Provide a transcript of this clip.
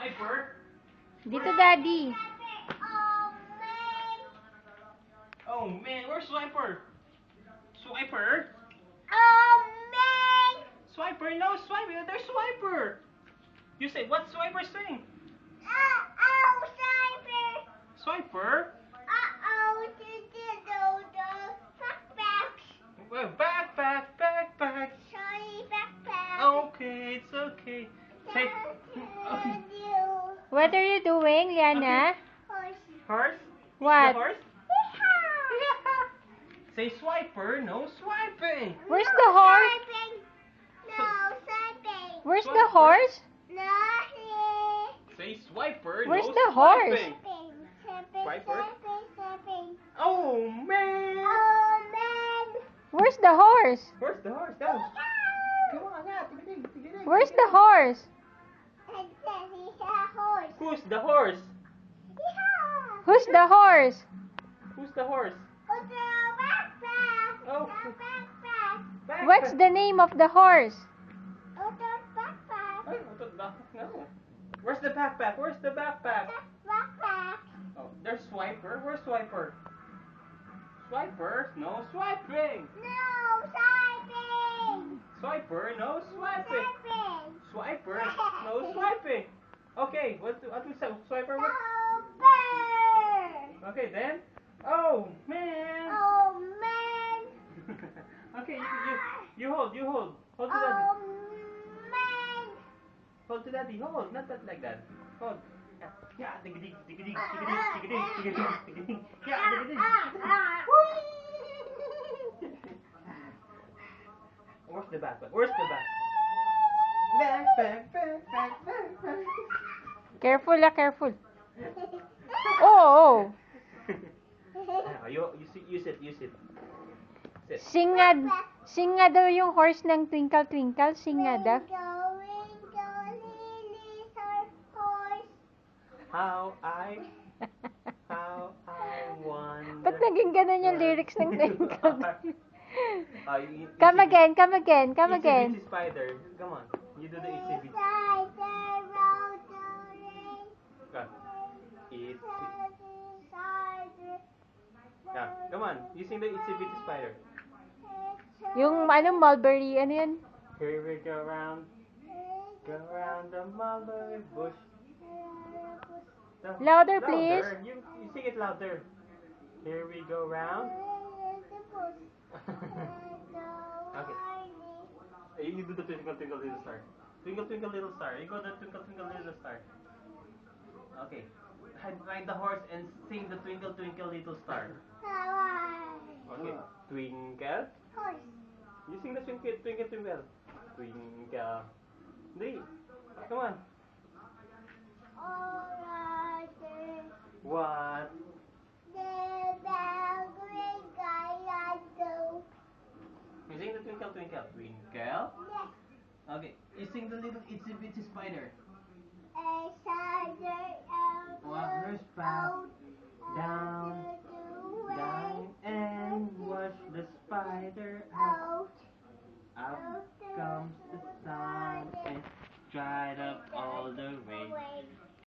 Swiper? Dito, Daddy. Oh man, where's Swiper? Swiper? Swiper, no Swiper, there's Swiper. You say, what's Swiper saying? Swiper? Well, backpack. Okay, it's okay. Say, What are you doing, Liana? horse? What? The horse? Say Swiper, no swiping. Where's the horse? Where's the horse? Say Swiper, Where's no the horse? swiping. Swiper? Oh man! Where's the horse? Where's the horse? Go. Come on, yeah. Where's the horse? Who's the horse? Who's the horse? Who's the horse? Oh. What's the name of the horse? No. Where's the backpack? Where's the backpack? Oh, there's Swiper. Where's Swiper? Swiper, no swiping. Swiper, no swiping. Swiper, no swiping. Okay, what do Swiper? What? Okay, then. Oh man. Okay, you hold to daddy. Hold to daddy. Hold, not that like that. Hold. Yeah, digga-dig. Yeah, digga-dig. Where's the backpack? Where's the backpack? Backpack. Careful, careful. Oh. You sit. Sit. Sing nga daw yung horse ng Twinkle Twinkle. Sing nga daw. How I wonder. Ba't naging ganun yung lyrics ng Twinkle Twinkle? Come Itsy again. Bitsy Spider. Come on. You do the Itsy Bitsy. Come on. You sing the Itsy Bitsy Spider. Yung mulberry, ano yun? Here we go round the mulberry bush. Louder, please. You sing it louder. Here we go round. Okay. You do the twinkle twinkle little star. Twinkle twinkle little star. You go the twinkle twinkle little star. Okay. Ride the horse and sing the twinkle twinkle little star. Okay. Twinkle. You sing the twinkle twinkle twinkle. Twinkle. Three. Come on. What? You sing the twinkle twinkle. Twinkle. Okay. You sing the little itsy bitsy spider. Water spout down and wash the spider out. Out comes the sun and dried up